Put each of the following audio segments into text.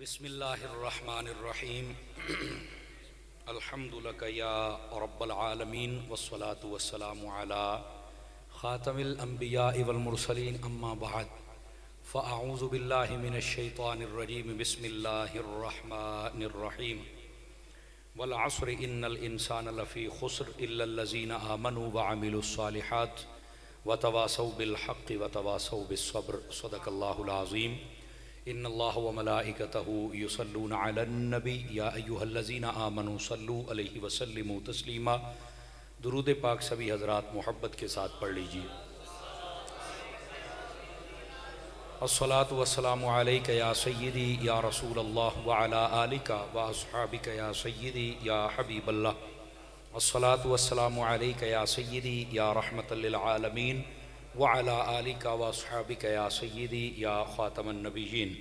بسم اللہ الرحمن الرحیم الحمد لک یا رب العالمین والصلاة والسلام علی خاتم الانبیاء والمرسلین اما بعد فاعوذ باللہ من الشیطان الرجیم بسم اللہ الرحمن الرحیم والعصر ان الانسان لفی خسر الا الذین آمنوا وعملوا الصالحات وتواصوا بالحق وتواصوا بالصبر صدق اللہ العظیم ان اللہ وملائکتہ یصلون علی النبی یا ایہا الذین آمنوا صلوا علیہ وسلموا تسلیما۔ درود پاک سبھی حضرات محبت کے ساتھ پڑھ لیجئے۔ الصلاۃ والسلام علیک یا سیدی یا رسول اللہ وعلی آلک واصحابک یا سیدی یا حبیب اللہ۔ الصلاۃ والسلام علیک یا سیدی یا رحمۃ للعالمین وعلی آلک واصحابک یا سیدی یا خاتم النبیین۔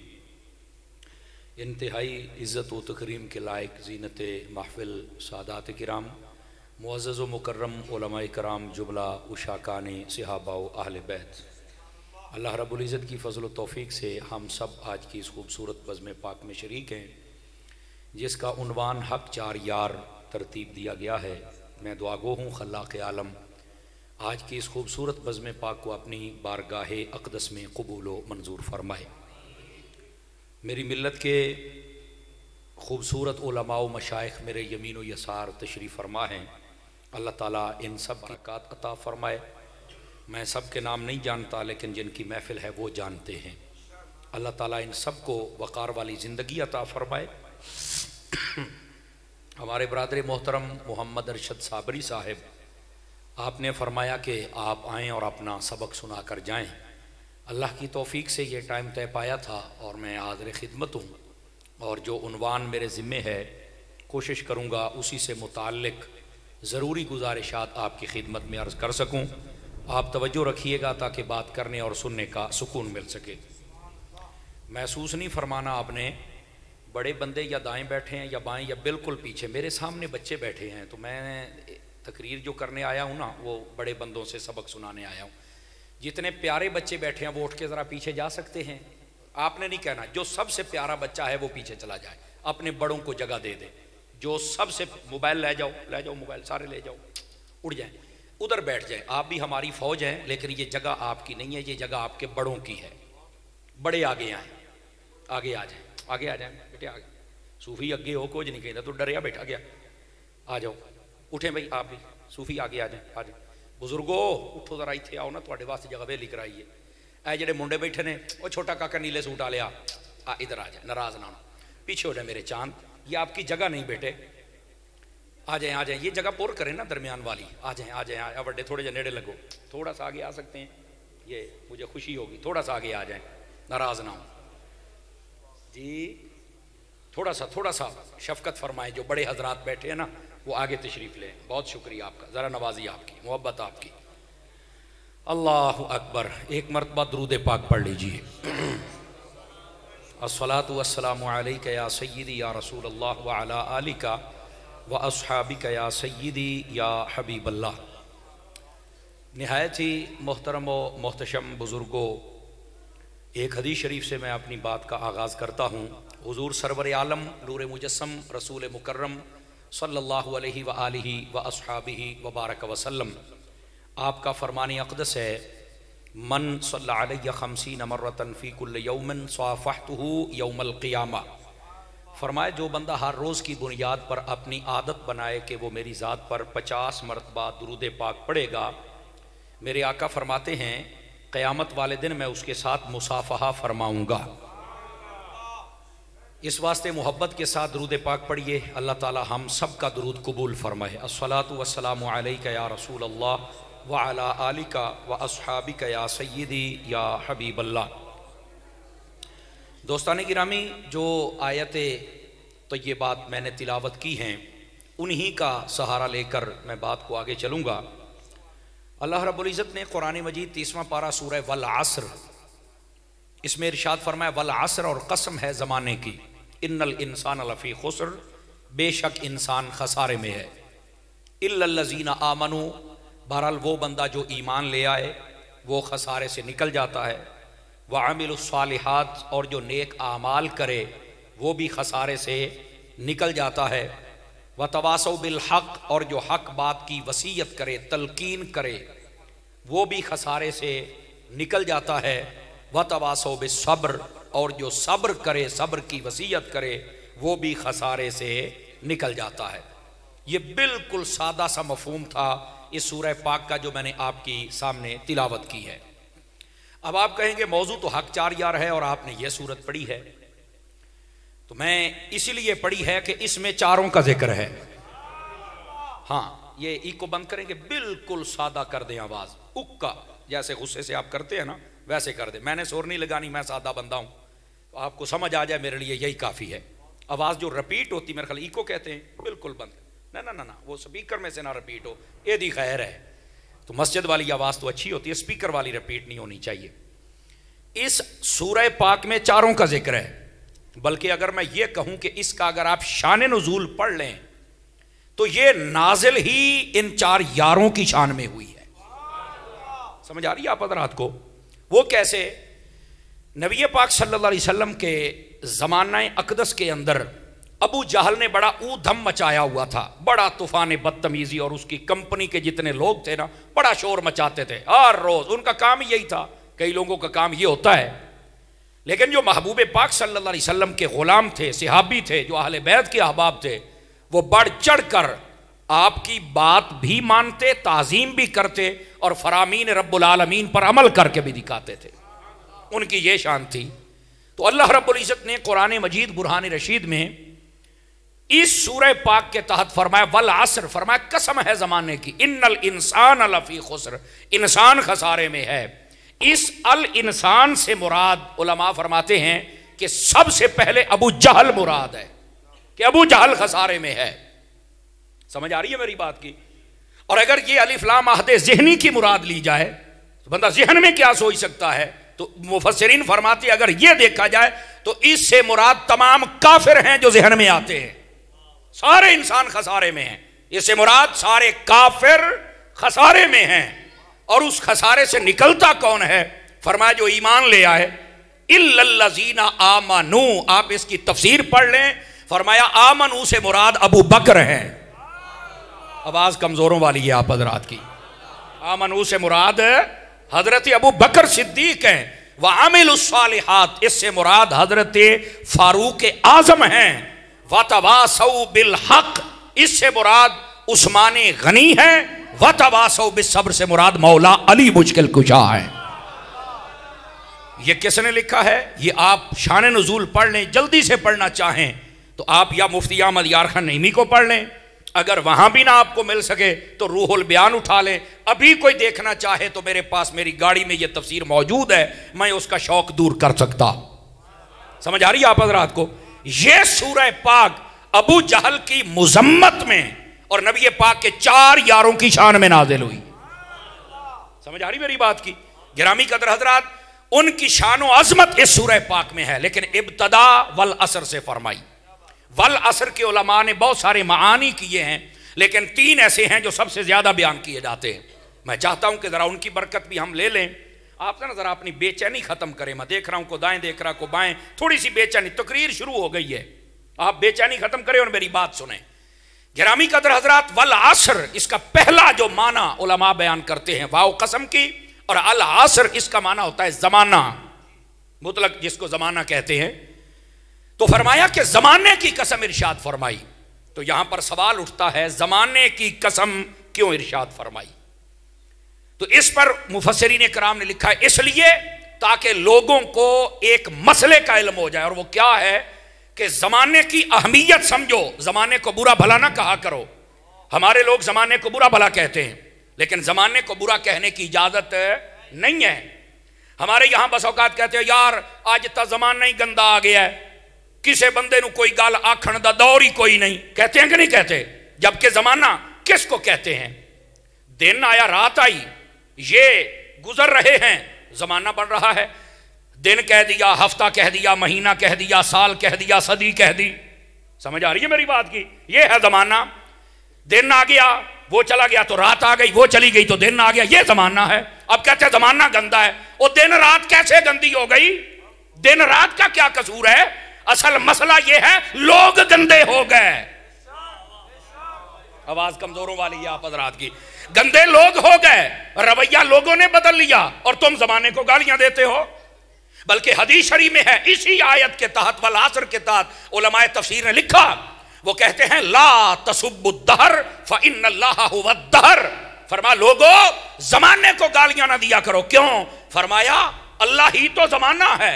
انتہائی عزت و تکریم کے لائق زینت محفل سادات کرام، معزز و مکرم علماء کرام، جملہ اشاکان صحابہ و اہل بیت، اللہ رب العزت کی فضل و توفیق سے ہم سب آج کی اس خوبصورت بزم پاک میں شریک ہیں جس کا عنوان حق چار یار ترتیب دیا گیا ہے۔ میں دعا گو ہوں خلاق عالم آج کی اس خوبصورت بزم پاک کو اپنی بارگاہ اقدس میں قبول و منظور فرمائے۔ میری ملت کے خوبصورت علماء و مشائخ میرے یمین و یسار تشریف فرما ہیں، اللہ تعالیٰ ان سب کی برکات عطا فرمائے۔ میں سب کے نام نہیں جانتا لیکن جن کی محفل ہے وہ جانتے ہیں، اللہ تعالیٰ ان سب کو وقار والی زندگی عطا فرمائے۔ ہمارے برادر محترم محمد ارشد صابری صاحب، آپ نے فرمایا کہ آپ آئیں اور اپنا سبق سنا کر جائیں۔ اللہ کی توفیق سے یہ ٹائم طے پایا تھا اور میں حاضر خدمت ہوں، اور جو عنوان میرے ذمے ہے کوشش کروں گا اسی سے متعلق ضروری گزارشات آپ کی خدمت میں عرض کر سکوں۔ آپ توجہ رکھیے گا تاکہ بات کرنے اور سننے کا سکون مل سکے۔ محسوس نہیں فرمانا آپ نے بڑے بندے یا دائیں بیٹھے ہیں یا بائیں یا بالکل پیچھے، میرے سامنے بچے بیٹھے ہیں، تو میں تقریر جو کرنے آیا ہوں نا وہ بڑے بندوں سے سبق سنانے آیا ہوں۔ جتنے پیارے بچے بیٹھے ہیں وہ اٹھ کے ذرا پیچھے جا سکتے ہیں؟ آپ نے نہیں کہنا، جو سب سے پیارا بچہ ہے وہ پیچھے چلا جائے، اپنے بڑوں کو جگہ دے دے۔ جو سب سے موبائل لے جاؤ موبائل سارے لے جاؤ، اڑ جائیں، ادھر بیٹھ جائیں۔ آپ بھی ہماری فوج ہیں لیکن یہ جگہ آپ کی نہیں ہے، یہ جگہ آپ کے بڑوں کی ہے۔ بڑے آگے آئیں، آگے آ جائیں، آگے آ جائیں بیٹے، آگے۔ صوفی اگے ہو کچھ نہیں کہتا، تو ڈریا بیٹھا گیا۔ آ جاؤ، اٹھیں بھائی، آپ بھی صوفی آگے آ جائیں، آ جائیں۔ بزرگو اٹھو ذرا، اتنے آؤ نا، تھوڑے واسطے جگہ ویلی کرائیے۔ اے جڑے منڈے بیٹھے نے، وہ چھوٹا کاکا نیلے سوٹ آ لیا، ادھر آ جائیں، ناراض نہ ہونا، پیچھے ہو جائیں میرے چاند، یہ آپ کی جگہ نہیں بیٹے۔ آ جائیں، آ جائیں، یہ جگہ پور کریں نا درمیان والی۔ آ جائیں، آ جائیں، آ وڈے تھوڑے جے نیڑے لگو، تھوڑا سا آگے آ سکتے ہیں، یہ مجھے خوشی ہوگی، تھوڑا سا آگے آ جائیں، ناراض نہ ہوں جی۔ تھوڑا سا شفقت فرمائیں، جو بڑے حضرات بیٹھے ہیں نا وہ آگے تشریف لیں۔ بہت شکریہ آپ کا، ذرا نوازی آپ کی، محبت آپ کی۔ اللہ اکبر، ایک مرتبہ درود پاک پڑھ لیجئے۔ الصلاۃ والسلام علیک یا سیدی یا رسول اللہ وعلی آلک واصحابک یا سیدی یا حبیب اللہ۔ نہایت ہی محترم و محتشم بزرگوں، ایک حدیث شریف سے میں اپنی بات کا آغاز کرتا ہوں۔ حضور سرور عالم نور مجسم رسول مکرم صلی اللہ علیہ وآلہ واصحابہ وبارک وسلم، آپ کا فرمان اقدس ہے، من صلی علیہ 50 مرۃ فی کل یوم صافحتہ یوم القیامہ۔ فرمائے جو بندہ ہر روز کی بنیاد پر اپنی عادت بنائے کہ وہ میری ذات پر 50 مرتبہ درود پاک پڑھے گا، میرے آقا فرماتے ہیں قیامت والے دن میں اس کے ساتھ مصافحہ فرماؤں گا۔ اس واسطے محبت کے ساتھ درود پاک پڑھیے، اللہ تعالی ہم سب کا درود قبول فرمائے۔ الصلاۃ والسلام علیک یا رسول اللہ وعلی آلک واصحابک یا سیدی یا حبیب اللہ۔ دوستان گرامی، جو آیتیں طیبات میں نے تلاوت کی ہیں انہی کا سہارا لے کر میں بات کو آگے چلوں گا۔ اللہ رب العزت نے قرآن مجید 30واں پارہ سورہ والعصر، اس میں ارشاد فرمایا والعصر، اور قسم ہے زمانے کی، ان الانسان لفی خسر، بے شک انسان خسارے میں ہے، الا الذین آمنوا، بہرحال وہ بندہ جو ایمان لے آئے وہ خسارے سے نکل جاتا ہے، وعملوا الصالحات، اور جو نیک اعمال کرے وہ بھی خسارے سے نکل جاتا ہے۔ وَتَوَاصَوْا بِالْحَقِّ، اور جو حق بات کی وصیت کرے، تلقین کرے، وہ بھی خسارے سے نکل جاتا ہے۔ وَتَوَاصَوْا بِالصَّبْرِ، اور جو صبر کرے، صبر کی وصیت کرے، وہ بھی خسارے سے نکل جاتا ہے۔ یہ بالکل سادہ سا مفہوم تھا اس سورہ پاک کا جو میں نے آپ کی سامنے تلاوت کی ہے۔ اب آپ کہیں گے موضوع تو حق 4 یار ہے اور آپ نے یہ سورت پڑھی ہے، تو میں اسی لیے پڑھی ہے کہ اس میں چاروں کا ذکر ہے۔ ہاں، یہ ایکو بند کریں گے، بالکل سادہ کر دیں آواز، اکا جیسے غصے سے آپ کرتے ہیں نا ویسے کر دیں۔ میں نے سور نہیں لگانی، میں سادہ بندہ ہوں، تو آپ کو سمجھ آ جائے میرے لیے یہی کافی ہے۔ آواز جو رپیٹ ہوتی میرے خیال ایکو کہتے ہیں، بالکل بند، نہ وہ سپیکر میں سے نہ رپیٹ ہو، یہ دی خیر ہے۔ تو مسجد والی آواز تو اچھی ہوتی ہے، سپیکر والی رپیٹ نہیں ہونی چاہیے۔ اس سورہ پاک میں چاروں کا ذکر ہے، بلکہ اگر میں یہ کہوں کہ اس کا اگر آپ شان نزول پڑھ لیں تو یہ نازل ہی ان 4 یاروں کی شان میں ہوئی ہے۔ سمجھ آ رہی ہے آپ حضرات کو؟ وہ کیسے؟ نبی پاک صلی اللہ علیہ وسلم کے زمانہ اقدس کے اندر ابو جہل نے بڑا اودھم مچایا ہوا تھا، بڑا طوفان بدتمیزی، اور اس کی کمپنی کے جتنے لوگ تھے نا بڑا شور مچاتے تھے ہر روز، ان کا کام یہی تھا۔ کئی لوگوں کا کام یہ ہوتا ہے، لیکن جو محبوب پاک صلی اللہ علیہ وسلم کے غلام تھے، صحابی تھے، جو اہل بیت کے احباب تھے، وہ بڑھ چڑھ کر آپ کی بات بھی مانتے، تعظیم بھی کرتے، اور فرامین رب العالمین پر عمل کر کے بھی دکھاتے تھے۔ ان کی یہ شان تھی۔ تو اللہ رب العزت نے قرآن مجید برہان رشید میں اس سورہ پاک کے تحت فرمایا والعصر، فرمایا قسم ہے زمانے کی، ان الانسان لفی خسر، انسان خسارے میں ہے۔ اس الانسان سے مراد علماء فرماتے ہیں کہ سب سے پہلے ابو جہل مراد ہے، کہ ابو جہل خسارے میں ہے۔ سمجھ آ رہی ہے میری بات کی؟ اور اگر یہ الف لام عہد ذہنی کی مراد لی جائے تو بندہ ذہن میں کیا سوچ سکتا ہے؟ تو مفسرین فرماتے اگر یہ دیکھا جائے تو اس سے مراد تمام کافر ہیں جو ذہن میں آتے ہیں، سارے انسان خسارے میں ہیں۔ اس سے مراد سارے کافر خسارے میں ہیں۔ اور اس خسارے سے نکلتا کون ہے؟ فرمایا جو ایمان لے آئے، الا الذین آمنوا، آپ اس کی تفسیر پڑھ لیں، فرمایا آمنوا سے مراد ابو بکر ہیں۔ آواز کمزوروں والی ہے آپ حضرات کی۔ آمنوا سے مراد حضرت ابو بکر صدیق ہیں، وعملوا الصالحات، اس سے مراد حضرت فاروق اعظم ہیں، وتواصوا بالحق، اس سے مراد عثمان غنی ہیں، وتواصوا بالصبر سے مراد مولا علی مشکل کشا ہیں۔ یہ کس نے لکھا ہے؟ یہ آپ شان نزول پڑھ لیں، جلدی سے پڑھنا چاہیں تو آپ یا مفتی احمد یار خان نعیمی کو پڑھ لیں، اگر وہاں بھی نہ آپ کو مل سکے تو روح البیان اٹھا لیں، ابھی کوئی دیکھنا چاہے تو میرے پاس میری گاڑی میں یہ تفسیر موجود ہے، میں اس کا شوق دور کر سکتا۔ سمجھ آ رہی ہے آپ حضرات کو؟ یہ سورہ پاک ابو جہل کی مذمت میں اور نبی پاک کے 4 یاروں کی شان میں نازل ہوئی۔ سمجھ آ رہی میری بات کی؟ گرامی قدر حضرات، ان کی شان و عظمت اس سورہ پاک میں ہے، لیکن ابتدا والعصر سے فرمائی۔ والعصر کے علماء نے بہت سارے معانی کیے ہیں، لیکن 3 ایسے ہیں جو سب سے زیادہ بیان کیے جاتے ہیں۔ میں چاہتا ہوں کہ ذرا ان کی برکت بھی ہم لے لیں۔ آپ نا ذرا اپنی بے چینی ختم کریں، میں دیکھ رہا ہوں کو دائیں دیکھ رہا کو بائیں، تھوڑی سی بے چینی، تقریر شروع ہو گئی ہے، آپ بے چینی ختم کریں اور میری بات سنیں۔ گرامی قدر حضرات، والعصر اس کا پہلا جو معنی علماء بیان کرتے ہیں واو قسم کی، اور العصر اس کا معنی ہوتا ہے زمانہ مطلق، جس کو زمانہ کہتے ہیں۔ تو فرمایا کہ زمانے کی قسم ارشاد فرمائی، تو یہاں پر سوال اٹھتا ہے زمانے کی قسم کیوں ارشاد فرمائی؟ تو اس پر مفسرین کرام نے لکھا ہے اس لیے تاکہ لوگوں کو ایک مسئلے کا علم ہو جائے، اور وہ کیا ہے کہ زمانے کی اہمیت سمجھو، زمانے کو برا بھلا نہ کہا کرو۔ ہمارے لوگ زمانے کو برا بھلا کہتے ہیں، لیکن زمانے کو برا کہنے کی اجازت نہیں ہے۔ ہمارے یہاں بس اوقات کہتے ہیں یار آج تا زمانہ ہی گندا آ گیا ہے، کسے بندے نو کوئی گال آکھن دا دور ہی کوئی نہیں، کہتے ہیں کہ نہیں کہتے؟ جبکہ زمانہ کس کو کہتے ہیں؟ دن آیا رات آئی، یہ گزر رہے ہیں، زمانہ بن رہا ہے۔ دن کہہ دیا، ہفتہ کہہ دیا، مہینہ کہہ دیا، سال کہہ دیا، صدی کہہ دی۔ سمجھ آ رہی ہے میری بات کی؟ یہ ہے زمانہ۔ دن آ گیا وہ چلا گیا تو رات آ گئی، وہ چلی گئی تو دن آ گیا، یہ زمانہ ہے۔ اب کہتے ہیں زمانہ گندا ہے، وہ دن رات کیسے گندی ہو گئی؟ دن رات کا کیا قصور ہے؟ اصل مسئلہ یہ ہے لوگ گندے ہو گئے. آواز کمزوروں والی ہے آپ حضرات کی. گندے لوگ ہو گئے, رویہ لوگوں نے بدل لیا اور تم زمانے کو گالیاں دیتے ہو. بلکہ حدیث شریف میں ہے اسی آیت کے تحت والعصر کے تحت علماء تفسیر نے لکھا, وہ کہتے ہیں لا تسبوا الدہر فإن اللہ هو الدہر. فرمایا لوگو زمانے کو گالیاں نہ دیا کرو. کیوں؟ فرمایا اللہ ہی تو زمانہ ہے.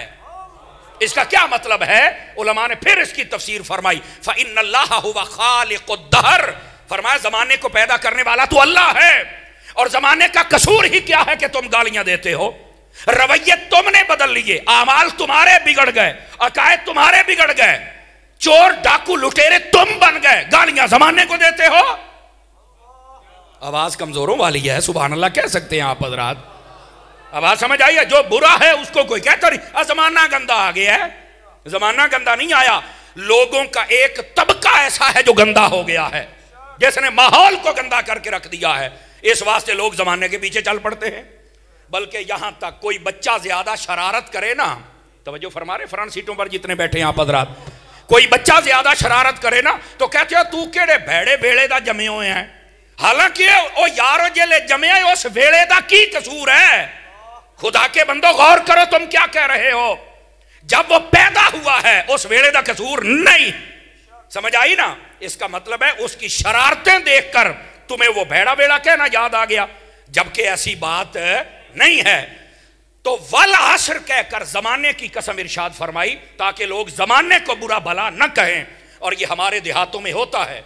اس کا کیا مطلب ہے؟ علماء نے پھر اس کی تفسیر فرمائی فإن اللہ هو خالق الدہر. فرمایا زمانے کو پیدا کرنے والا تو اللہ ہے, اور زمانے کا قصور ہی کیا ہے کہ تم گالیاں دیتے ہو؟ رویت تم نے بدل لیے, اعمال تمہارے بگڑ گئے, عقائد تمہارے بگڑ گئے, چور ڈاکو لٹیرے تم بن گئے, گالیاں زمانے کو دیتے ہو. آواز کمزوروں والی ہے, سبحان اللہ کہہ سکتے ہیں آپ حضرات. آواز سمجھ آئی ہے؟ جو برا ہے اس کو کوئی کہتا نہیں زمانہ گندہ آ گیا ہے. زمانہ گندہ نہیں آیا, لوگوں کا ایک طبقہ ایسا ہے جو گندہ ہو گیا ہے, جس نے ماحول کو گندہ کر کے رکھ دیا ہے. اس واسطے لوگ زمانے کے پیچھے چل پڑتے ہیں. بلکہ یہاں تک کوئی بچہ زیادہ شرارت کرے نا, توجہ فرما رہے فرنٹ سیٹوں پر جتنے بیٹھے ہیں آپ حضرات, کوئی بچہ زیادہ شرارت کرے نا تو کہتے ہیں تو کیڑے بھیڑے بیڑے دا جمے ہوئے ہیں. حالانکہ او یارو جلے جمے ہیں اس ویڑے دا کی قصور ہے؟ خدا کے بندو غور کرو تم کیا کہہ رہے ہو. جب وہ پیدا ہوا ہے اس ویڑے دا قصور نہیں. سمجھ آئی نا؟ اس کا مطلب ہے اس کی شرارتیں دیکھ کر تمہیں وہ بھیڑا بیڑا کہنا یاد آ گیا, جبکہ ایسی بات نہیں ہے. تو والعصر کہہ کر زمانے کی قسم ارشاد فرمائی تاکہ لوگ زمانے کو برا بھلا نہ کہیں. اور یہ ہمارے دیہاتوں میں ہوتا ہے.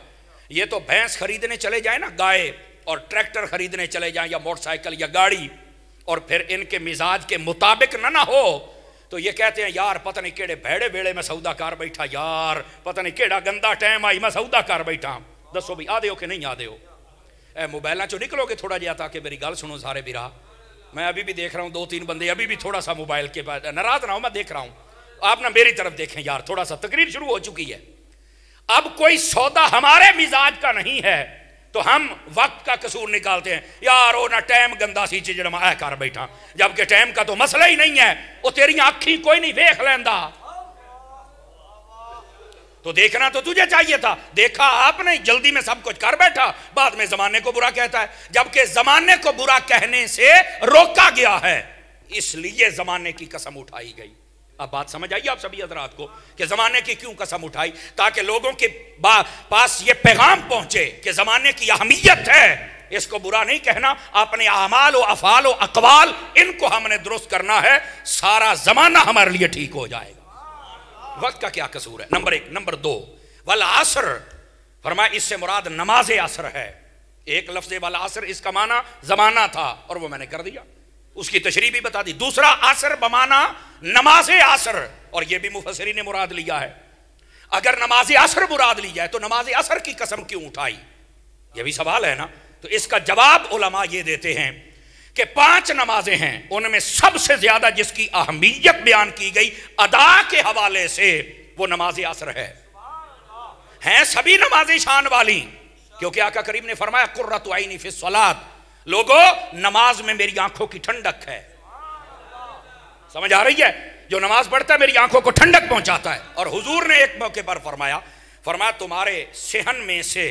یہ تو بھینس خریدنے چلے جائیں نا, گائے, اور ٹریکٹر خریدنے چلے جائیں یا موٹر سائیکل یا گاڑی, اور پھر ان کے مزاج کے مطابق نہ ہو تو یہ کہتے ہیں یار پتہ نہیں کیڑے بھیڑے بیڑے میں سودا کار بیٹھا, یار پتہ نہیں کیڑا گندا ٹائم آئی میں سودا کار بیٹھا. دسو بھی آدھے ہو کہ نہیں آدھے ہو؟ اے موبائلہ چو نکلو گے تھوڑا جیا تاکہ میری گال سنو سارے بیرا. میں ابھی بھی دیکھ رہا ہوں 2-3 بندے ابھی بھی تھوڑا سا موبائل کے بعد, ناراض نہ ہو میں دیکھ رہا ہوں, آپ نہ میری طرف دیکھیں یار, تھوڑا سا تقریر شروع ہو چکی ہے. اب کوئی سودا ہمارے مزاج کا نہیں ہے تو ہم وقت کا قصور نکالتے ہیں, یار وہ نہ ٹائم گندا سی چیز میں کر بیٹھا, جبکہ ٹائم کا تو مسئلہ ہی نہیں ہے. وہ تیری آنکھیں کوئی نہیں دیکھ لیندا, تو دیکھنا تو تجھے چاہیے تھا, دیکھا آپ نے, جلدی میں سب کچھ کر بیٹھا, بعد میں زمانے کو برا کہتا ہے, جبکہ زمانے کو برا کہنے سے روکا گیا ہے, اس لیے زمانے کی قسم اٹھائی گئی. اب بات سمجھ آئیے آپ سبھی حضرات کو کہ زمانے کی کیوں قسم اٹھائی؟ تاکہ لوگوں کے پاس یہ پیغام پہنچے کہ زمانے کی اہمیت ہے, اس کو برا نہیں کہنا, اپنے اعمال و افعال و اقوال ان کو ہم نے درست کرنا ہے, سارا زمانہ ہمارے لیے ٹھیک ہو جائے گا. وقت کا کیا قصور ہے؟ نمبر 1. نمبر 2, والعصر فرمایا اس سے مراد نماز عصر ہے. ایک لفظ والعصر اس کا معنی زمانہ تھا اور وہ میں نے کر دیا, اس کی تشریح بھی بتا دی. دوسرا عصر بمانا نماز عصر, اور یہ بھی مفسرین نے مراد لیا ہے. اگر نماز عصر مراد لی جائے تو نماز عصر کی قسم کیوں اٹھائی؟ یہ بھی سوال ہے نا. تو اس کا جواب علماء یہ دیتے ہیں کہ 5 نمازیں ہیں, ان میں سب سے زیادہ جس کی اہمیت بیان کی گئی ادا کے حوالے سے وہ نماز عصر ہے. ہیں سبھی نمازیں شان والی, کیونکہ آقا کریم نے فرمایا قرۃ عینی فی الصلاۃ, لوگو نماز میں میری آنکھوں کی ٹھنڈک ہے. سمجھ آ رہی ہے؟ جو نماز پڑھتا ہے میری آنکھوں کو ٹھنڈک پہنچاتا ہے. اور حضور نے ایک موقع پر فرمایا تمہارے صحن میں سے,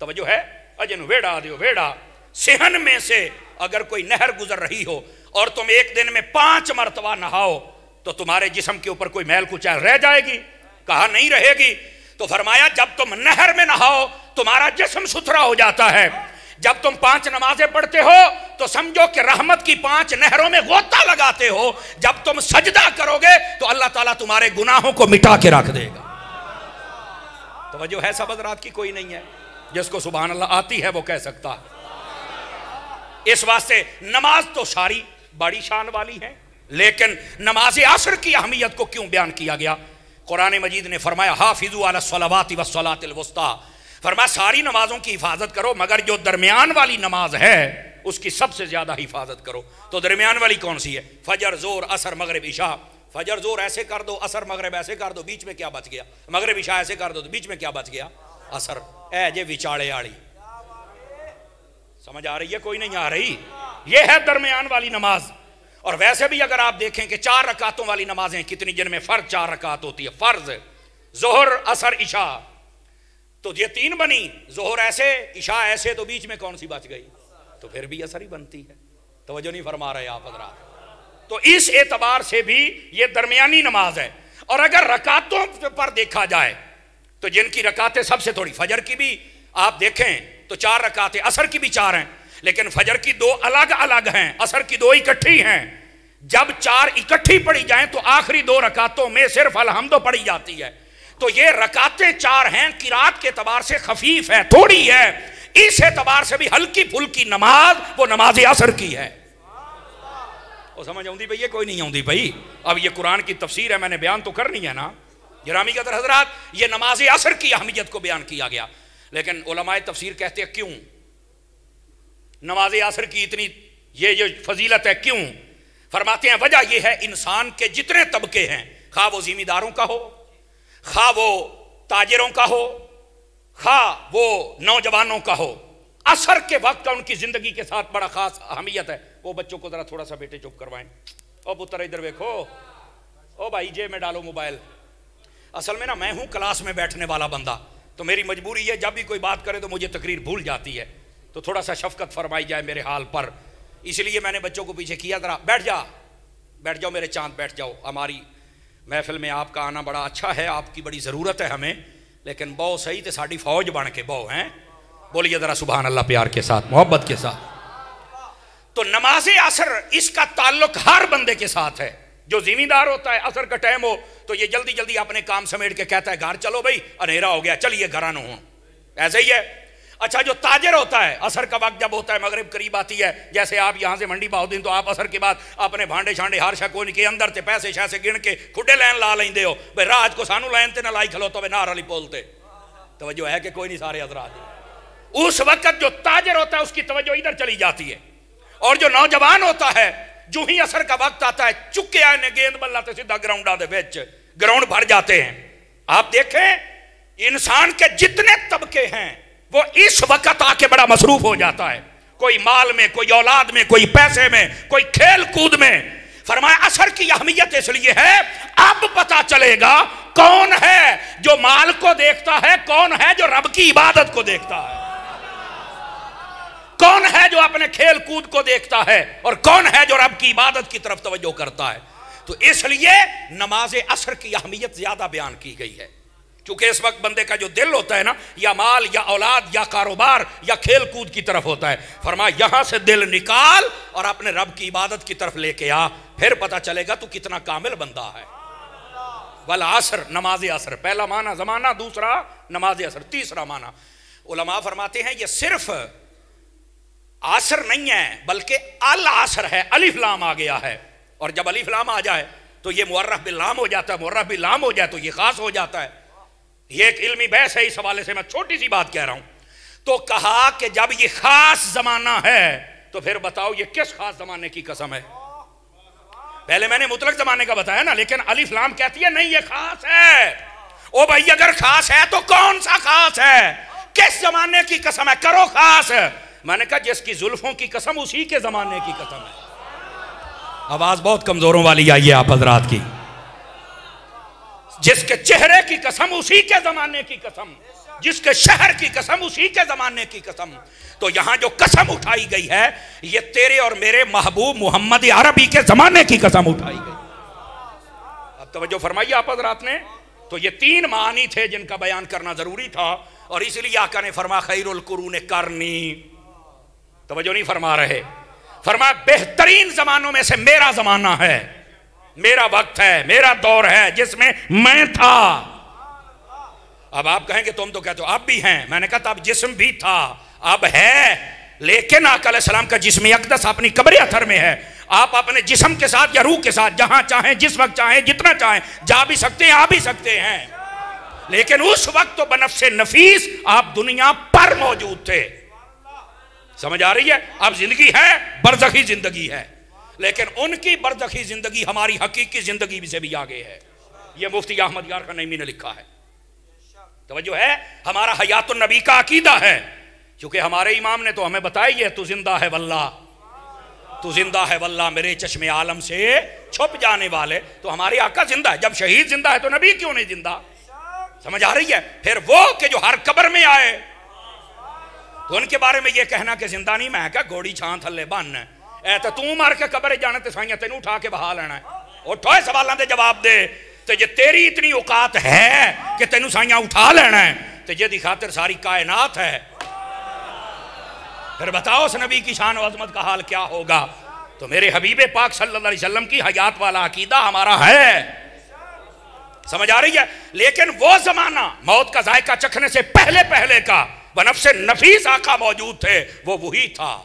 توجہ ہے, اجن ویڑا دیو ویڑا, صحن میں سے اگر کوئی نہر گزر رہی ہو اور تم ایک دن میں 5 مرتبہ نہاؤ تو تمہارے جسم کے اوپر کوئی میل کچیل رہ جائے گی؟ کہا نہیں رہے گی. تو فرمایا جب تم نہر میں نہاؤ تمہارا جسم ستھرا ہو جاتا ہے. جب تم 5 نمازیں پڑھتے ہو تو سمجھو کہ رحمت کی 5 نہروں میں غوطہ لگاتے ہو. جب تم سجدہ کرو گے تو اللہ تعالیٰ تمہارے گناہوں کو مٹا کے رکھ دے گا. توجہ ہے سب حضرات کی؟ کوئی نہیں ہے جس کو سبحان اللہ آتی ہے وہ کہہ سکتا ہے. اس واسطے نماز تو ساری بڑی شان والی ہے, لیکن نماز عصر کی اہمیت کو کیوں بیان کیا گیا؟ قرآن مجید نے فرمایا حافظوا علی الصلوات والصلاۃ الوسطیٰ, فرمایا ساری نمازوں کی حفاظت کرو مگر جو درمیان والی نماز ہے اس کی سب سے زیادہ حفاظت کرو. تو درمیان والی کون سی ہے؟ فجر, زور, عصر, مغرب, عشاء. فجر زور ایسے کر دو, عصر مغرب ایسے کر دو, بیچ میں کیا بچ گیا؟ مغرب عشاء ایسے کر دو تو بیچ میں کیا بچ گیا؟ عصر. اے جے وچاڑے آڑی. سمجھ آ رہی ہے؟ کوئی نہیں آ رہی؟ یہ ہے درمیان والی نماز. اور ویسے بھی اگر آپ دیکھیں کہ 4 رکعتوں والی نمازیں کتنی, جن میں فرض 4 رکعت ہوتی ہے, فرض ظہر اثر عشاء، تو یہ 3 بنی، ظہر ایسے عشاء ایسے، تو بیچ میں کون سی بچ گئی؟ تو پھر بھی اثر ہی بنتی ہے۔ توجہ نہیں فرما رہے آپ حضرات؟ تو اس اعتبار سے بھی یہ درمیانی نماز ہے۔ اور اگر رکعتوں پر دیکھا جائے تو جن کی رکعتیں سب سے تھوڑی، فجر کی بھی آپ دیکھیں تو 4 رکعتیں، عصر کی بھی 4 ہیں، لیکن فجر کی 2 الگ الگ ہیں، عصر کی 2 اکٹھی ہیں۔ جب 4 اکٹھی پڑھی جائیں تو آخری 2 رکعتوں میں صرف الحمد پڑھی جاتی ہے۔ تو یہ رکعتیں 4 ہیں، قرات کے اعتبار سے خفیف ہے، تھوڑی ہے، اس اعتبار سے بھی ہلکی پھلکی نماز وہ نماز عصر کی ہے۔ وہ سمجھ آؤں دی بھئی؟ یہ کوئی نہیں آؤں دی بھئی؟ اب یہ قرآن کی تفسیر ہے، میں نے بیان تو کرنی ہے نا گرامی قدر حضرات۔ یہ نماز عصر کی اہمیت کو بیان کیا گیا، لیکن علماء تفسیر کہتے ہیں کیوں نماز عصر کی اتنی یہ فضیلت ہے، کیوں؟ فرماتے ہیں وجہ یہ ہے انسان کے جتنے طبقے ہیں، خواہ وہ زمینداروں کا ہو، خواہ وہ تاجروں کا ہو، خواہ وہ نوجوانوں کا ہو، عصر کے وقت کا ان کی زندگی کے ساتھ بڑا خاص اہمیت ہے۔ وہ بچوں کو ذرا تھوڑا سا بیٹے چپ کروائیں، او پتر ادھر دیکھو، او بھائی جیب میں ڈالو موبائل۔ اصل میں نا میں ہوں کلاس میں بیٹھنے والا بندہ، تو میری مجبوری ہے جب بھی کوئی بات کرے تو مجھے تقریر بھول جاتی ہے، تو تھوڑا سا شفقت فرمائی جائے میرے حال پر۔ اس لیے میں نے بچوں کو پیچھے کیا، ذرا بیٹھ جاؤ میرے چاند، بیٹھ جاؤ۔ ہماری محفل میں آپ کا آنا بڑا اچھا ہے، آپ کی بڑی ضرورت ہے ہمیں، لیکن بہو صحیح تے ساڑی فوج بن کے بہو ہیں، بولیے ذرا سبحان اللہ پیار کے ساتھ، محبت کے ساتھ۔ تو نماز عصر اس کا تعلق ہر بندے کے ساتھ ہے۔ جو زمیندار ہوتا ہے عصر کا ٹائم ہو تو یہ جلدی جلدی اپنے کام سمیٹ کے کہتا ہے گھر چلو بھائی اندھیرا ہو گیا، چلیے گھرانو ہوں، ایسے ہی ہے۔ اچھا جو تاجر ہوتا ہے عصر کا وقت جب ہوتا ہے، مغرب قریب آتی ہے، جیسے آپ یہاں سے منڈی بہودین تو آپ عصر کے بعد اپنے بھانڈے شانڈے ہر شکون کے اندر تے پیسے شیسے گن کے کھڈے لین لا لیندے ہو، بھئی راج کو سانو لین تے نہ لائی کھلو تو نار علی پولتے۔ توجہ ہے کہ کوئی نہیں سارے حضرات؟ اس وقت جو تاجر ہوتا ہے اس کی توجہ ادھر چلی جاتی ہے، اور جو نوجوان ہوتا ہے جو ہی عصر کا وقت آتا ہے چکے آئے نے گیند بلّا تے سیدھا گراؤنڈ آدھے بیچ گراؤنڈ بھر جاتے ہیں۔ آپ دیکھیں انسان کے جتنے طبقے ہیں وہ اس وقت آ کے بڑا مصروف ہو جاتا ہے، کوئی مال میں، کوئی اولاد میں، کوئی پیسے میں، کوئی کھیل کود میں۔ فرمایا عصر کی اہمیت اس لیے ہے اب پتا چلے گا کون ہے جو مال کو دیکھتا ہے، کون ہے جو رب کی عبادت کو دیکھتا ہے، کون ہے جو اپنے کھیل کود کو دیکھتا ہے، اور کون ہے جو رب کی عبادت کی طرف توجہ کرتا ہے۔ تو اس لیے نماز عصر کی اہمیت زیادہ بیان کی گئی ہے، کیونکہ اس وقت بندے کا جو دل ہوتا ہے نا یا مال یا اولاد یا کاروبار یا کھیل کود کی طرف ہوتا ہے، فرمایا یہاں سے دل نکال اور اپنے رب کی عبادت کی طرف لے کے آ، پھر پتا چلے گا تو کتنا کامل بندہ ہے۔ والعصر نماز عصر، پہلا معنی زمانہ، دوسرا نماز عصر، تیسرا معنی علماء فرماتے ہیں یہ صرف عصر نہیں ہے بلکہ العصر ہے، الف لام آ گیا ہے، اور جب الف لام آ جائے تو یہ معرف باللام ہو جاتا ہے، معرف باللام ہو جائے تو یہ خاص ہو جاتا ہے۔ یہ ایک علمی بحث ہے، اس حوالے سے میں چھوٹی سی بات کہہ رہا ہوں۔ تو کہا کہ جب یہ خاص زمانہ ہے تو پھر بتاؤ یہ کس خاص زمانے کی قسم ہے؟ پہلے میں نے مطلق زمانے کا بتایا نا، لیکن الف لام کہتی ہے نہیں یہ خاص ہے۔ او بھائی اگر خاص ہے تو کون سا خاص ہے؟ کس زمانے کی قسم ہے؟ کرو خاص۔ میں نے کہا جس کی زلفوں کی قسم اسی کے زمانے کی قسم ہے۔ آواز بہت کمزوروں والی آئی ہے آپ حضرات کی۔ جس کے چہرے کی قسم اسی کے زمانے کی قسم، جس کے شہر کی قسم اسی کے زمانے کی قسم۔ تو یہاں جو قسم اٹھائی گئی ہے یہ تیرے اور میرے محبوب محمد عربی کے زمانے کی قسم اٹھائی گئی۔ اب توجہ فرمائیے آپ حضرات نے، تو یہ 3 معانی تھے جن کا بیان کرنا ضروری تھا، اور اس لیے آقا نے فرمایا خیر القرون قرنی۔ توجہ نہیں فرما رہے؟ فرمایا بہترین زمانوں میں سے میرا زمانہ ہے، میرا وقت ہے، میرا دور ہے جس میں میں تھا۔ اب آپ کہیں گے تم تو کہتے ہو اب بھی ہیں، میں نے کہا اب جسم بھی تھا اب ہے، لیکن آقا علیہ السلام کا جسم اقدس اپنی قبر اطہر میں ہے۔ آپ اپنے جسم کے ساتھ یا روح کے ساتھ جہاں چاہیں جس وقت چاہیں جتنا چاہیں جا بھی سکتے ہیں، آ بھی سکتے ہیں، لیکن اس وقت تو بنفس نفیس آپ دنیا پر موجود تھے۔ سمجھ آ رہی ہے؟ اب زندگی ہے، برزخی زندگی ہے، لیکن ان کی برزخی زندگی ہماری حقیقی زندگی سے بھی آگے ہے۔ یہ مفتی احمد یار خنیمی نے لکھا ہے۔ توجہ ہے؟ ہمارا حیات النبی کا عقیدہ ہے، کیونکہ ہمارے امام نے تو ہمیں بتائی ہے تو زندہ ہے واللہ، تو زندہ ہے واللہ میرے چشم عالم سے چھپ جانے والے۔ تو ہمارے آقا زندہ ہے، جب شہید زندہ ہے تو نبی کیوں نہیں زندہ؟ سمجھ آ رہی ہے؟ پھر وہ کہ جو ہر قبر میں آئے تو ان کے بارے میں یہ کہنا کہ زندہ نہیں، میں کہا گوڑی چھان تھلے بن اے تو مار کے قبر جانا تے سائیاں تینوں اٹھا کے بہا لینا ہے، اٹھوئے سوالوں دے جواب دے، تو یہ تیری اتنی اوقات ہے کہ تینوں سائیاں اٹھا لینا ہے تو یہ دی خاطر ساری کائنات ہے، پھر بتاؤ اس نبی کی شان و عظمت کا حال کیا ہوگا؟ تو میرے حبیب پاک صلی اللہ علیہ وسلم کی حیات والا عقیدہ ہمارا ہے، سمجھ آ رہی ہے؟ لیکن وہ زمانہ موت کا ذائقہ چکھنے سے پہلے پہلے کا بنفس نفیس آقا موجود تھے، وہ وہی تھا۔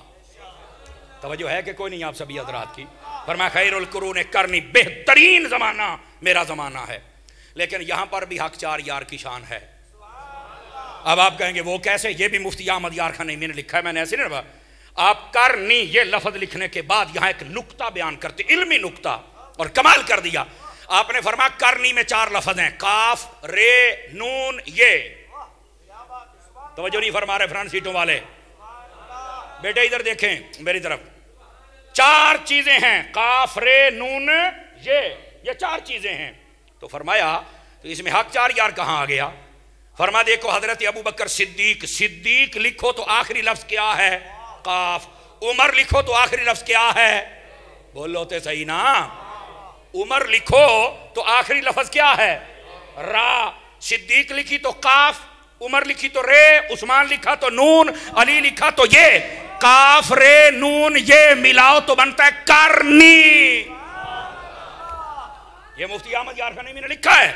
توجہ ہے کہ کوئی نہیں آپ سبھی حضرات کی؟ فرمایا خیر القرون قرنی، بہترین زمانہ میرا زمانہ ہے۔ لیکن یہاں پر بھی حق چار یار کی شان ہے۔ اب آپ کہیں گے وہ کیسے؟ یہ بھی مفتی احمد یار خان نعیمی نے لکھا ہے، میں نے ایسے نہیں رہا۔ آپ کرنی یہ لفظ لکھنے کے بعد یہاں ایک نکتہ بیان کرتے، علمی نکتہ، اور کمال کر دیا۔ آپ نے فرمایا کرنی میں 4 لفظ ہیں، کاف، رے، نون، یہ۔ توجہ نہیں فرما رہے فرنٹ سیٹوں والے؟ بیٹے ادھر دیکھیں میری طرف، 4 چیزیں ہیں، کاف، رے، نون، یہ 4 چیزیں ہیں۔ تو فرمایا تو اس میں حق چار یار کہاں آ گیا؟ فرما دیکھو حضرت ابو بکر صدیق، صدیق لکھو تو آخری لفظ کیا ہے؟ قاف۔ عمر لکھو تو آخری لفظ کیا ہے؟ بولو تے صحیح نا؟ عمر لکھو تو آخری لفظ کیا ہے؟ را۔ صدیق لکھی تو قاف، عمر لکھی تو رے، عثمان لکھا تو نون، علی لکھا تو یہ۔ قاف، رے، نون، یہ ملاؤ تو بنتا ہے کرنی۔ یہ مفتی احمد یار خان نعیمی نے لکھا ہے۔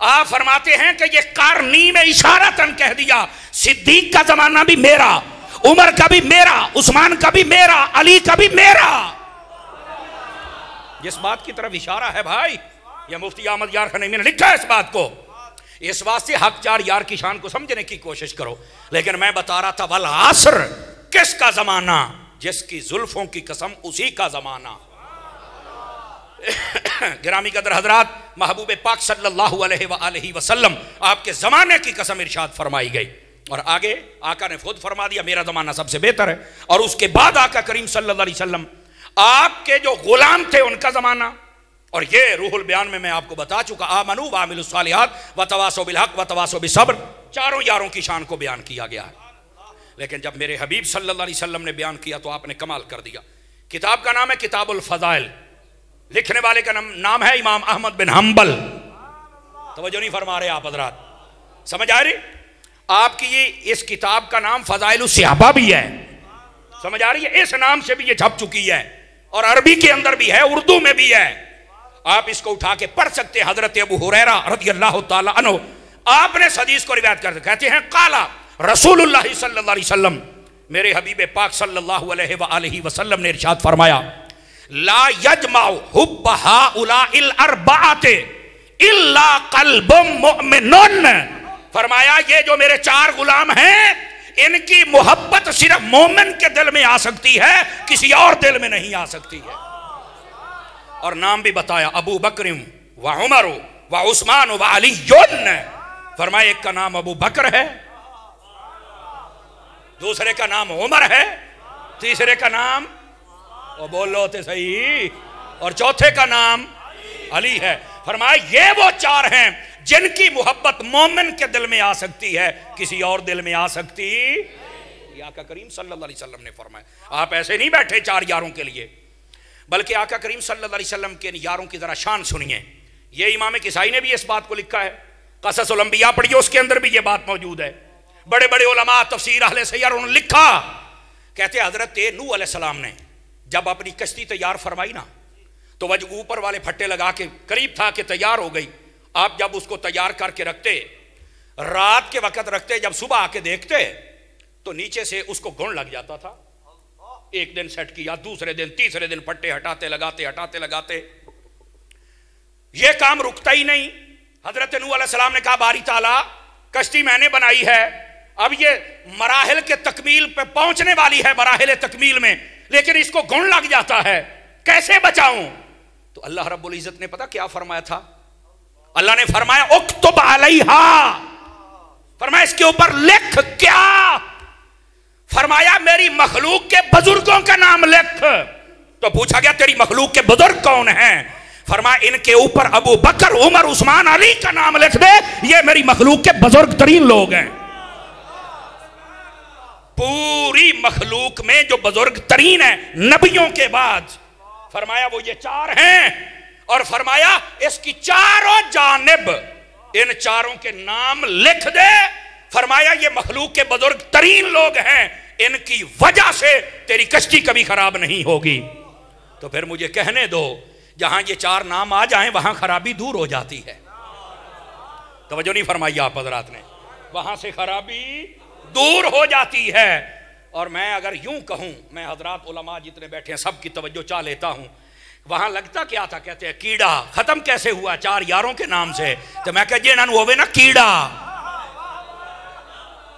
آپ فرماتے ہیں کہ یہ کرنی میں اشارتاً کہہ دیا صدیق کا زمانہ بھی میرا، عمر کا بھی میرا، عثمان کا بھی میرا، علی کا بھی میرا۔ جس بات کی طرف اشارہ ہے بھائی، یہ مفتی احمد یار خان نعیمی نے لکھا ہے اس بات کو۔ اس واسطے حق چار یار کی شان کو سمجھنے کی کوشش کرو۔ لیکن میں بتا رہا تھا والعصر، کس کا زمانہ؟ جس کی زلفوں کی قسم اسی کا زمانہ۔ گرامی قدر حضرات، محبوب پاک صلی اللہ علیہ وآلہ وسلم آپ کے زمانے کی قسم ارشاد فرمائی گئی، اور آگے آقا نے خود فرما دیا میرا زمانہ سب سے بہتر ہے۔ اور اس کے بعد آقا کریم صلی اللہ علیہ وسلم آپ کے جو غلام تھے ان کا زمانہ، اور یہ روح البیان میں آپ کو بتا چکا، آمنوا وعملوا الصالحات وتواصوا بالحق وتواصوا بالصبر، چاروں یاروں کی شان کو بیان کیا گیا ہے۔ لیکن جب میرے حبیب صلی اللہ علیہ وسلم نے بیان کیا تو آپ نے کمال کر دیا۔ کتاب کا نام ہے کتاب الفضائل، لکھنے والے کا نام ہے امام احمد بن حنبل۔ توجہ نہیں فرما رہے آپ حضرات؟ سمجھ آ رہی؟ آپ کی یہ اس کتاب کا نام فضائل الصحابہ بھی ہے، سمجھ آ رہی ہے؟ اس نام سے بھی یہ چھپ چکی ہے، اور عربی کے اندر بھی ہے، اردو میں بھی ہے۔ آپ اس کو اٹھا کے پڑھ سکتے ہیں۔ حضرت ابو ہریرہ رضی اللہ تعالی عنہ آپ نے اس حدیث کو روایت کرتے، کہتے ہیں قال رسول اللہ صلی اللہ علیہ وسلم، میرے حبیب پاک صلی اللہ علیہ وآلہ وسلم نے ارشاد فرمایا لا یجمع حب ہؤلاء الاربعۃ الا قلب مؤمن۔ فرمایا یہ جو میرے 4 غلام ہیں ان کی محبت صرف مومن کے دل میں آ سکتی ہے، کسی اور دل میں نہیں آ سکتی ہے۔ اور نام بھی بتایا، ابو بکر و عمر و عثمان و علی۔ فرمایا ایک کا نام ابو بکر ہے، دوسرے کا نام عمر ہے، تیسرے کا نام اور بولو تے صحیح، اور چوتھے کا نام علی ہے۔ فرمایا یہ وہ 4 ہیں جن کی محبت مومن کے دل میں آ سکتی ہے، کسی اور دل میں آ سکتی۔ یہ آقا کریم صلی اللہ علیہ وسلم نے فرمایا۔ آپ ایسے نہیں بیٹھے 4 یاروں کے لیے، بلکہ آقا کریم صلی اللہ علیہ وسلم کے یاروں کی ذرا شان سنیے۔ یہ امام کسائی نے بھی اس بات کو لکھا ہے، قصص الانبیاء پڑھیے، اس کے اندر بھی یہ بات موجود ہے۔ بڑے بڑے علماء تفسیر اہل سیر انہوں نے لکھا، کہتے ہیں حضرت نوح علیہ السلام نے جب اپنی کشتی تیار فرمائی نا تو وہ اوپر والے پھٹے لگا کے قریب تھا کہ تیار ہو گئی۔ آپ جب اس کو تیار کر کے رکھتے، رات کے وقت رکھتے، جب صبح آ کے دیکھتے تو نیچے سے اس کو گھن لگ جاتا تھا۔ ایک دن سیٹ کیا، دوسرے دن، تیسرے دن پھٹے ہٹاتے لگاتے یہ کام رکتا ہی نہیں۔ حضرت نوح علیہ السلام نے کہا باری تعالیٰ کشتی میں نے بنائی ہے، اب یہ مراحل کے تکمیل پہ پہنچنے والی ہے، مراحل تکمیل میں، لیکن اس کو گھن لگ جاتا ہے، کیسے بچاؤں؟ تو اللہ رب العزت نے پتا کیا فرمایا تھا؟ اللہ نے فرمایا اکتب علیہا، فرمایا اس کے اوپر لکھ۔ کیا؟ فرمایا میری مخلوق کے بزرگوں کا نام لکھ۔ تو پوچھا گیا تیری مخلوق کے بزرگ کون ہیں؟ فرمایا ان کے اوپر ابو بکر عمر عثمان علی کا نام لکھ دے، یہ میری مخلوق کے بزرگ ترین لوگ ہیں۔ پوری مخلوق میں جو بزرگ ترین ہیں نبیوں کے بعد، فرمایا وہ یہ چار ہیں، اور فرمایا اس کی چاروں جانب ان چاروں کے نام لکھ دے، فرمایا یہ مخلوق کے بزرگ ترین لوگ ہیں، ان کی وجہ سے تیری کشتی کبھی خراب نہیں ہوگی۔ تو پھر مجھے کہنے دو، جہاں یہ چار نام آ جائیں وہاں خرابی دور ہو جاتی ہے۔ توجہ نہیں فرمائی آپ حضرات نے؟ وہاں سے خرابی دور ہو جاتی ہے۔ اور میں اگر یوں کہوں، میں حضرات علماء جتنے بیٹھے ہیں سب کی توجہ چاہ لیتا ہوں، وہاں لگتا کیا تھا؟ کہتے ہیں کیڑا ختم کیسے ہوا؟ چار یاروں کے نام سے۔ تو میں کہا جنہاں ہوئے نا کیڑا۔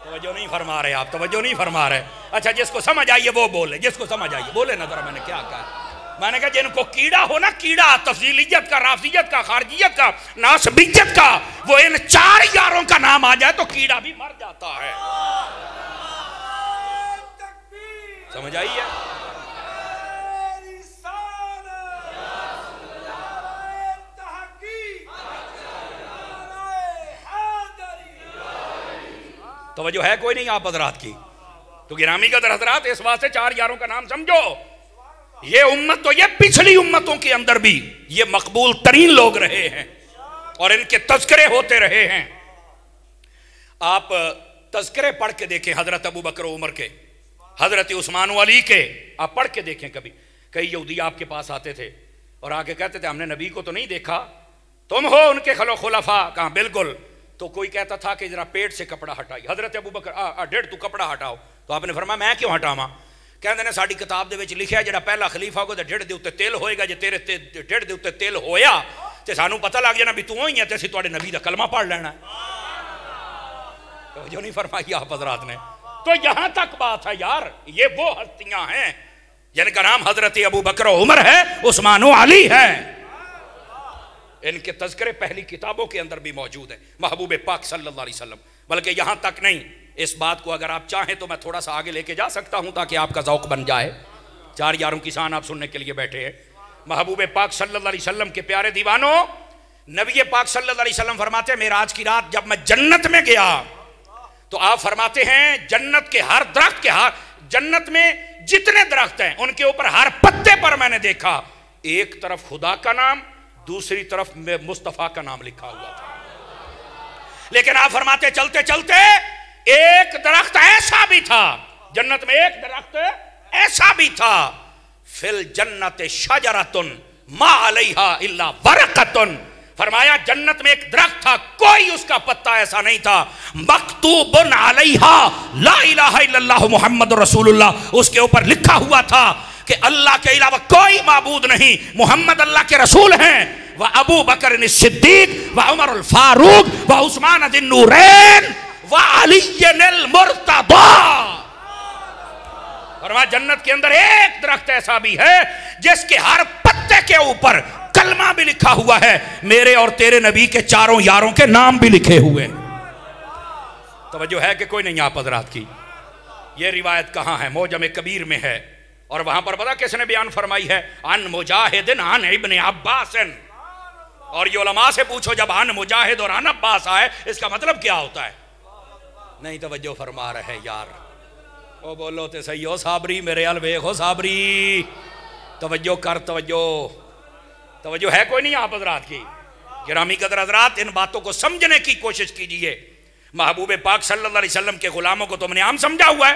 توجہ نہیں فرما رہے آپ، توجہ نہیں فرما رہے۔ اچھا جس کو سمجھ آئیے وہ بولے، جس کو سمجھ آئیے بولے نا ذرا میں نے کیا کہا۔ میں نے کہا جن کو کیڑا ہو نا، کیڑا تفضیلیت کا، رافضیت کا، خارجیت کا، ناسبیت کا، وہ ان چار یاروں کا نام آ جائے تو کیڑا بھی مر جاتا ہے۔ سمجھ آئیے؟ توجہ ہے کوئی نہیں آپ حضرات کی؟ تو گرامی قدر حضرات، اس واسطے چار یاروں کا نام سمجھو۔ یہ امت تو یہ پچھلی امتوں کے اندر بھی یہ مقبول ترین لوگ رہے ہیں اور ان کے تذکرے ہوتے رہے ہیں۔ آپ تذکرے پڑھ کے دیکھیں حضرت ابو بکر و عمر کے، حضرت عثمان و علی کے، آپ پڑھ کے دیکھیں کبھی۔ کئی یہودی آپ کے پاس آتے تھے اور آ کے کہتے تھے ہم نے نبی کو تو نہیں دیکھا، تم ہو ان کے خلفاء؟ کہاں بالکل۔ تو کوئی کہتا تھا کہ ذرا پیٹ سے کپڑا ہٹائی، حضرت ابو بکر ڈیڑھ تو کپڑا ہٹاؤ۔ تو آپ نے فرمایا میں کیوں ہٹاواں؟ کہندے نے ساڈی کتاب دے وچ لکھیا جڑا پہلا خلیفہ ہوگا تے ڈیڑھ دے اوتے تیل ہوئے گا، جے تیرے ڈیڑھ دے اوتے تیل ہویا تے سانو پتہ لگ جانا بھی تو ہوئی ہے تے اسی تواڈے نبی دا کلمہ پڑھ لینا ہے۔ توجہ نہیں فرمائی آپ حضرات نے؟ تو یہاں تک بات ہے یار، یہ وہ ہستیاں ہیں جن کا نام حضرت ابو بکر و عمر ہے، عثمان و علی ہے۔ ان کے تذکرے پہلی کتابوں کے اندر بھی موجود ہیں، محبوب پاک صلی اللہ علیہ وسلم۔ بلکہ یہاں تک نہیں، اس بات کو اگر آپ چاہیں تو میں تھوڑا سا آگے لے کے جا سکتا ہوں تاکہ آپ کا ذوق بن جائے۔ چار یاروں کی شان آپ سننے کے لیے بیٹھے ہیں۔ محبوب پاک صلی اللہ علیہ وسلم کے پیارے دیوانوں، نبی پاک صلی اللہ علیہ وسلم فرماتے ہیں معراج کی رات جب میں جنت میں گیا تو آپ فرماتے ہیں جنت کے ہر درخت کے جنت میں جتنے درخت ہیں ان کے اوپر ہر پتے پر میں نے دیکھا ایک طرف خدا کا نام، دوسری طرف مصطفیٰ کا نام لکھا ہوا تھا۔ لیکن آپ فرماتے چلتے چلتے ایک درخت ایسا بھی تھا، جنت میں ایک درخت ایسا بھی تھا، فی الجنت شجرۃ ما علیہا الا ورقۃ، فرمایا جنت میں ایک درخت تھا، کوئی اس کا پتا ایسا نہیں تھا، مکتوب علیہا لا الہ الا اللہ محمد رسول اللہ، اس کے اوپر لکھا ہوا تھا کہ اللہ کے علاوہ کوئی معبود نہیں، محمد اللہ کے رسول ہیں، وَأَبُو بَكْرٍ الصِّدِّيقِ وَعُمَرُ الْفَارُوقِ وَعُثْمَانَ ذِي النُّورَيْنِ وَعَلِيٌّ الْمُرْتَضَىٰ۔ فرمایا جنت کے اندر ایک درخت ایسا بھی ہے جس کے ہر پتے کے اوپر کلمہ بھی لکھا ہوا ہے، میرے اور تیرے نبی کے چاروں یاروں کے نام بھی لکھے ہوئے۔ توجہ ہے کہ کوئی نہیں آپ حضرات کی؟ یہ روایت کہاں ہے؟ موجم کبیر میں ہے، اور وہاں پر پتہ کس نے بیان فرمائی ہے؟ عن مجاہد عن ابن عباس۔ اور یہ علماء سے پوچھو جب عن مجاہد اور عن عباس آئے اس کا مطلب کیا ہوتا ہے؟ نہیں توجہ فرما رہے یار، او بولو تے صحیح ہو صابری، میرے الویخ ہو صابری، توجہ کر، توجہ ہے کوئی نہیں آپ حضرات کی؟ گرامی قدر حضرات، ان باتوں کو سمجھنے کی کوشش کیجئے۔ محبوب پاک صلی اللہ علیہ وسلم کے غلاموں کو تم نے عام سمجھا ہوا ہے،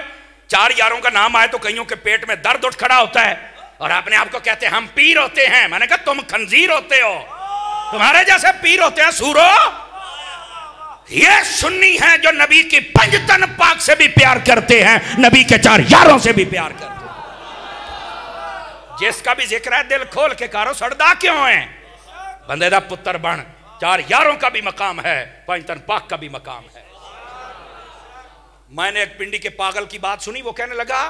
چار یاروں کا نام آئے تو کئیوں کے پیٹ میں درد اٹھ کھڑا ہوتا ہے، اور آپ نے آپ کو کہتے ہیں ہم پیر ہوتے ہیں۔ میں نے کہا تم خنزیر ہوتے ہو، تمہارے جیسے پیر ہوتے ہیں سورو۔ یہ سنی ہیں جو نبی کی پنجتن پاک سے بھی پیار کرتے ہیں، نبی کے چار یاروں سے بھی پیار کرتے ہیں۔ جس کا بھی ذکر ہے دل کھول کے کارو، سڑدا کیوں ہیں؟ بندے دا پتر بن، چار یاروں کا بھی مقام ہے، پنجتن پاک کا بھی مقام ہے۔ میں نے ایک پنڈی کے پاگل کی بات سنی، وہ کہنے لگا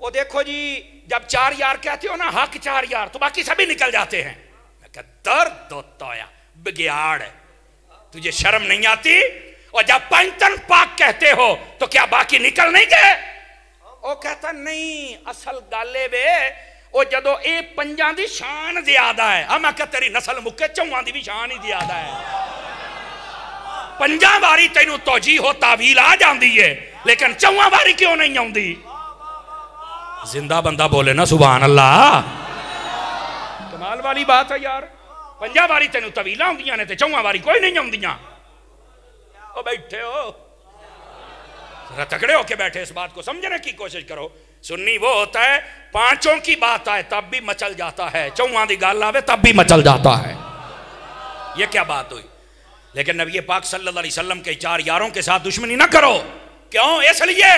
وہ دیکھو جی جب چار یار کہتے ہو نا، حق چار یار، تو باقی سبھی نکل جاتے ہیں۔ میں کہا درد ہوتا ہے، بگیاڑ ہے، تجھے شرم نہیں آتی؟ اور جب پنجتن پاک کہتے ہو تو کیا باقی نکل نہیں گئے؟ وہ کہتا نہیں، اصل گالے بے وہ جدو اے پنجاں دی شان زیادہ ہے، میں کہ تیری نسل مکے چوہاں دی بھی شان ہی زیادہ ہے۔ پنجاں باری تینوں توجیہ و تعویل آ جاندی ہے، لیکن چوہاں باری کیوں نہیں آندی؟ زندہ بندہ بولے نا سبحان اللہ، کمال والی بات ہے یار۔ پنجاں باری تینوں طویل آندیاں نے تے چوہاں باری کوئی نہیں آندیاں۔ او بیٹھے ہو ذرا تکڑے ہو کے بیٹھے، اس بات کو سمجھنے کی کوشش کرو۔ سنی وہ ہوتا ہے پانچوں کی بات آئے تب بھی مچل جاتا ہے، چوہاں دی گال آوے تب بھی مچل جاتا ہے۔ یہ کیا بات ہوئی؟ لیکن نبی پاک صلی اللہ علیہ وسلم کے چار یاروں کے ساتھ دشمنی نہ کرو۔ کیوں؟ اس لیے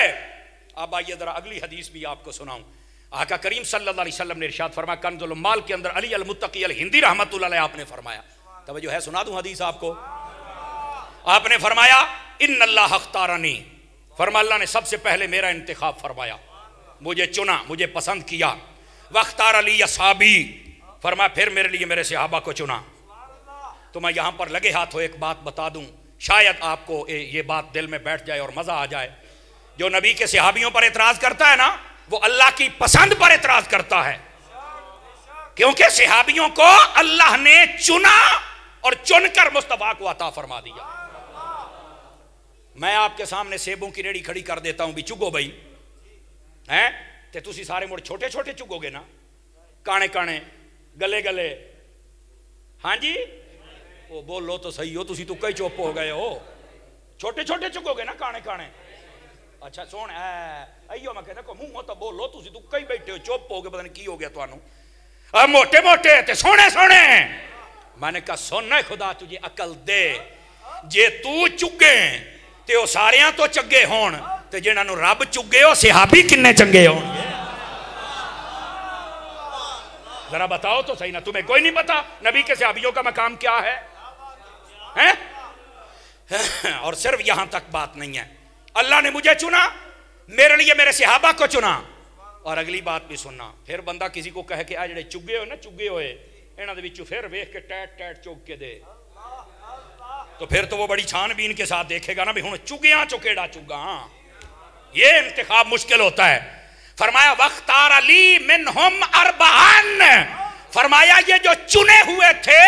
اب آئیے ذرا اگلی حدیث بھی آپ کو سناؤں۔ آقا کریم صلی اللہ علیہ وسلم نے ارشاد فرمایا، کنز المال کے اندر علی المتقی الہندی رحمت اللہ علیہ آپ نے فرمایا، توجہ ہے سنا دوں حدیث آپ کو۔ آپ نے فرمایا ان اللہ اختارنی، فرما اللہ نے سب سے پہلے میرا انتخاب فرمایا، مجھے چنا، مجھے پسند کیا۔ واختار علی اصحابی، فرمایا پھر میرے لیے میرے صحابہ کو چنا۔ تو میں یہاں پر لگے ہاتھوں ایک بات بتا دوں، شاید آپ کو یہ بات دل میں بیٹھ جائے اور مزہ آ جائے۔ جو نبی کے صحابیوں پر اعتراض کرتا ہے نا، وہ اللہ کی پسند پر اعتراض کرتا ہے، کیونکہ صحابیوں کو اللہ نے چنا اور چن کر مصطفیٰ کو عطا فرما دیا۔ میں آپ کے سامنے سیبوں کی ریڑھی کھڑی کر دیتا ہوں بھی چگو بھائی، ہیں تے تسی سارے مڑ چھوٹے چھوٹے چگو گے نا، کانے کانے گلے گلے، ہاں جی وہ بولو تو صحیح ہو، تسی تو کئی چوپ ہو گئے ہو، چھوٹے چھوٹے چگو گے نا کانے کانے۔ اچھا سون ایو میں کہنا کو منہ ہوتا بولو، تسی تو کئی بیٹھے ہو چوپ ہو گئے، پتہ نہیں کی ہو گیا تو انہوں موٹے موٹے تے سونے سونے۔ میں نے کہا سننا خدا تجھے عقل دے، جے تو چگے تے وہ ساریاں تو چگے ہون تے جنہاں نو رب چگے ہو صحابی کنے چنگے ہون گے؟ ذرا بتاؤ تو صحیح نا، تمہیں کوئی نہیں پتا نبی کے صحابیوں کا مقام کیا ہے؟ اور صرف یہاں تک بات نہیں ہے، اللہ نے مجھے چنا، میرے لیے میرے صحابہ کو چنا۔ اور اگلی بات بھی سننا، پھر بندہ کسی کو کہے کہ آ جڑے چگے ہوئے نا چگے ہوئے انہاں دے وچوں پھر ویکھ کے ٹیٹ ٹیٹ چگ کے دے، تو پھر تو وہ بڑی چھان بین کے ساتھ دیکھے گا نا بھی ہن چگیاں چکیڑا چگا۔ یہ انتخاب مشکل ہوتا ہے۔ فرمایا وختار علی منہم اربعان، فرمایا یہ جو چنے ہوئے تھے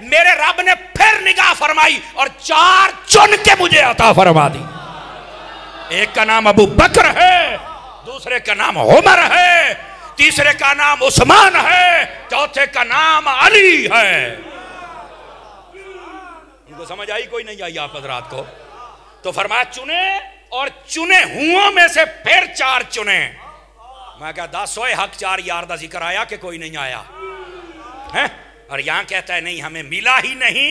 میرے رب نے پھر نگاہ فرمائی اور چار چن کے مجھے عطا فرما دی۔ ایک کا نام ابو بکر ہے، دوسرے کا نام عمر ہے، تیسرے کا نام عثمان ہے، چوتھے کا نام علی ہے۔ ان کو سمجھ آئی کوئی نہیں آئی آپ حضرات کو؟ تو فرمایا چنے، اور چنے ہوں میں سے پھر چار چنے۔ میں کہا 10 ہوئے حق چار یار دا ذکر آیا کہ کوئی نہیں آیا؟ اور یہاں کہتا ہے نہیں ہمیں ملا ہی نہیں۔